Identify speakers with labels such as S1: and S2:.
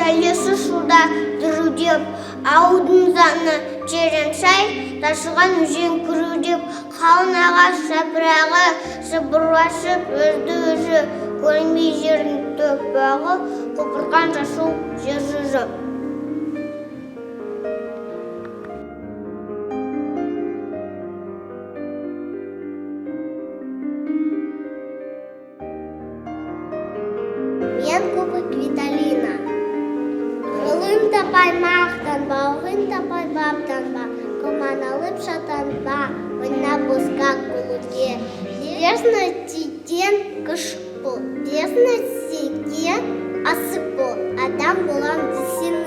S1: сәулесі шуда дүрудеп, ауылдың заңы терең сай, тасыған өзен күрудеп, қалың ағаш жапырағы сыбырласып өзді-өзі, көрінбей жердің топырағы, құлпырған жасыл жер жүзі. Мен көбік Виталина. Ғылым тапай мақтанба, ғын тапай баптанба, коман алып шатанба, ойна босқа күлуге. Дерзно тиден күш бол, дерзно сеген асып бол, адам болам десін